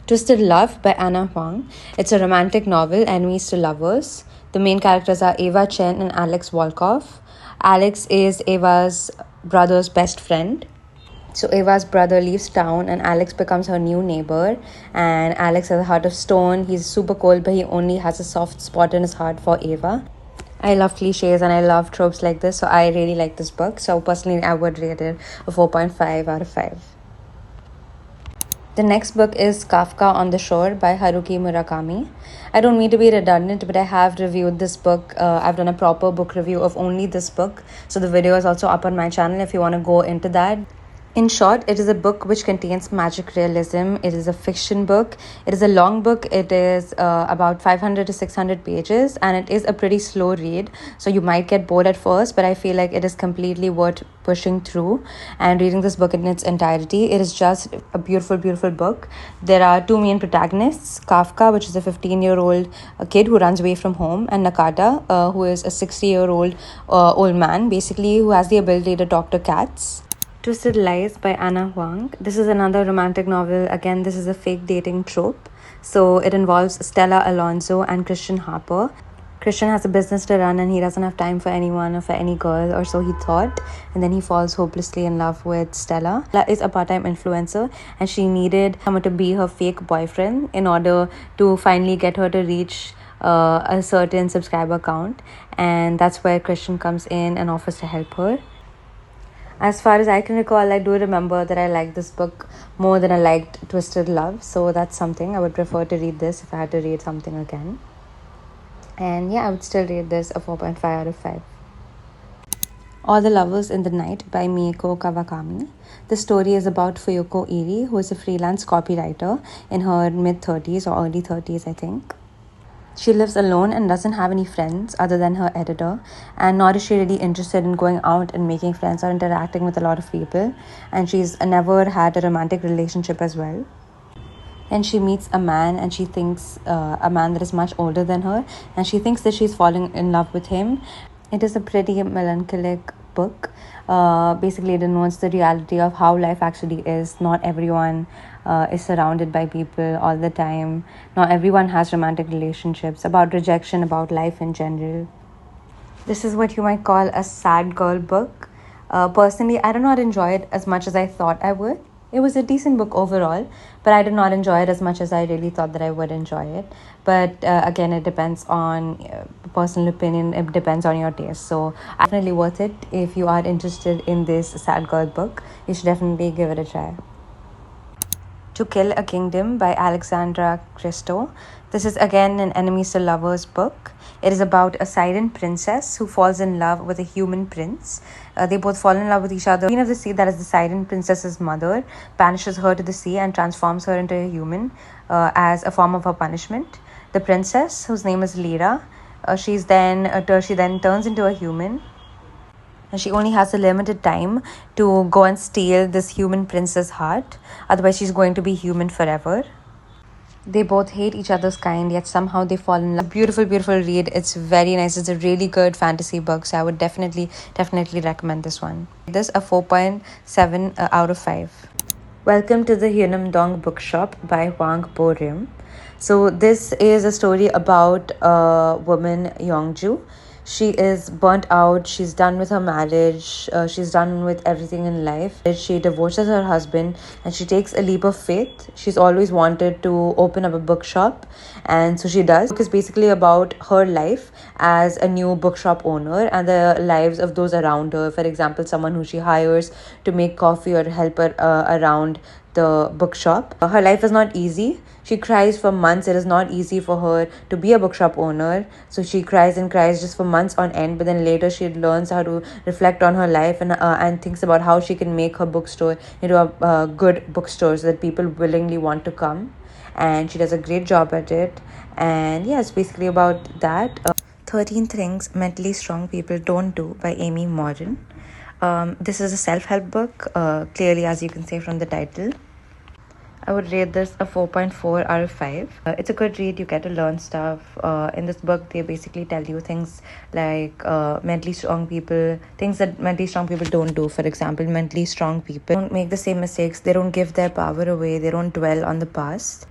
Twisted Love by Anna Huang. It's a romantic novel, enemies to lovers. The main characters are Eva Chen and Alex Volkov. Alex is Eva's brother's best friend. So Eva's brother leaves town and Alex becomes her new neighbor. And Alex has a heart of stone. He's super cold, but he only has a soft spot in his heart for Eva. I love cliches and I love tropes like this, so I really like this book. So personally, I would rate it a 4.5 out of 5. The next book is Kafka on the Shore by Haruki Murakami. I don't mean to be redundant, but I have reviewed this book. I've done a proper book review of only this book. So the video is also up on my channel if you want to go into that. In short, it is a book which contains magic realism. It is a fiction book. It is a long book. It is about 500 to 600 pages and it is a pretty slow read. So you might get bored at first, but I feel like it is completely worth pushing through and reading this book in its entirety. It is just a beautiful, beautiful book. There are two main protagonists, Kafka, which is a 15-year-old kid who runs away from home, and Nakata, who is a 60-year-old old man, basically, who has the ability to talk to cats. Twisted Lies by Anna Huang. This is another romantic novel. Again, this is a fake dating trope. So it involves Stella Alonso and Christian Harper. Christian has a business to run and he doesn't have time for anyone or for any girl, or so he thought. And then he falls hopelessly in love with Stella. Stella is a part-time influencer and she needed someone to be her fake boyfriend in order to finally get her to reach a certain subscriber count. And that's where Christian comes in and offers to help her. As far as I can recall, I do remember that I liked this book more than I liked Twisted Love. So that's something. I would prefer to read this if I had to read something again. And yeah, I would still rate this a 4.5 out of 5. All the Lovers in the Night by Mieko Kawakami. The story is about Fuyuko Iri, who is a freelance copywriter in her mid-30s or early 30s, I think. She lives alone and doesn't have any friends other than her editor, and nor is she really interested in going out and making friends or interacting with a lot of people, and she's never had a romantic relationship as well. And she meets a man and she thinks a man that is much older than her, and she thinks that she's falling in love with him. It is a pretty melancholic book. Basically, it denotes the reality of how life actually is. Not everyone is surrounded by people all the time. Not everyone has romantic relationships. About rejection, about life in general. This is what you might call a sad girl book. Personally, I did not enjoy it as much as I thought I would. It was a decent book overall, but I did not enjoy it as much as I really thought that I would enjoy it. But again, it depends on personal opinion. It depends on your taste. So definitely worth it. If you are interested in this sad girl book, you should definitely give it a try. To Kill a Kingdom by Alexandra Christo. This is again an enemies to lovers book. It is about a siren princess who falls in love with a human prince. They both fall in love with each other. The Queen of the Sea, that is the siren princess's mother, banishes her to the sea and transforms her into a human as a form of her punishment. The princess, whose name is Lyra, she then turns into a human. And she only has a limited time to go and steal this human prince's heart. Otherwise, she's going to be human forever. They both hate each other's kind, yet somehow they fall in love. Beautiful, beautiful read. It's very nice. It's a really good fantasy book. So I would definitely recommend this one. This a 4.7 out of 5. Welcome to the Hyunam Dong Bookshop by Hwang Bo Rim. So this is a story about a woman, Yongju. She is burnt out. She's done with her marriage. She's done with everything in life. She divorces her husband and she takes a leap of faith. She's always wanted to open up a bookshop, and so she does. The book is basically about her life as a new bookshop owner and the lives of those around her. For example, someone who she hires to make coffee or help her around the bookshop. Her life is not easy. She cries for months. It is not easy for her to be a bookshop owner. So she cries and cries just for months on end. But then later she learns how to reflect on her life and thinks about how she can make her bookstore into a good bookstore so that people willingly want to come. And she does a great job at it. And yeah, it's basically about that. 13 Things Mentally Strong People Don't Do by Amy Morin. This is a self-help book, clearly, as you can see from the title. I would rate this a 4.4 out of 5. It's a good read. You get to learn stuff. In this book, they basically tell you things like mentally strong people, things that mentally strong people don't do. For example, mentally strong people don't make the same mistakes. They don't give their power away. They don't dwell on the past.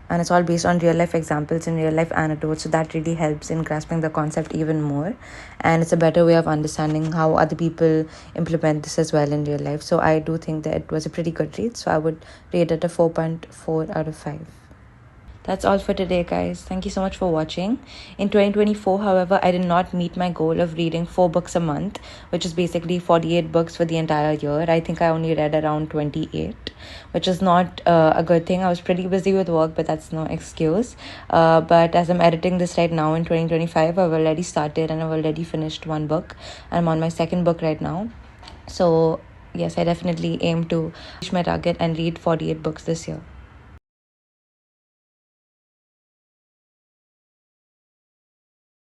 and it's all based on real life examples and real life anecdotes, so that really helps in grasping the concept even more, and it's a better way of understanding how other people implement this as well in real life. So I do think that it was a pretty good read, so I would rate it a 4.4 out of 5. That's all for today, guys. Thank you so much for watching. In 2024, however, I did not meet my goal of reading 4 books a month, which is basically 48 books for the entire year. I think I only read around 28, which is not a good thing. I was pretty busy with work, but that's no excuse. But as I'm editing this right now in 2025, I've already started and I've already finished 1 book. I'm on my 2nd book right now. So yes, I definitely aim to reach my target and read 48 books this year.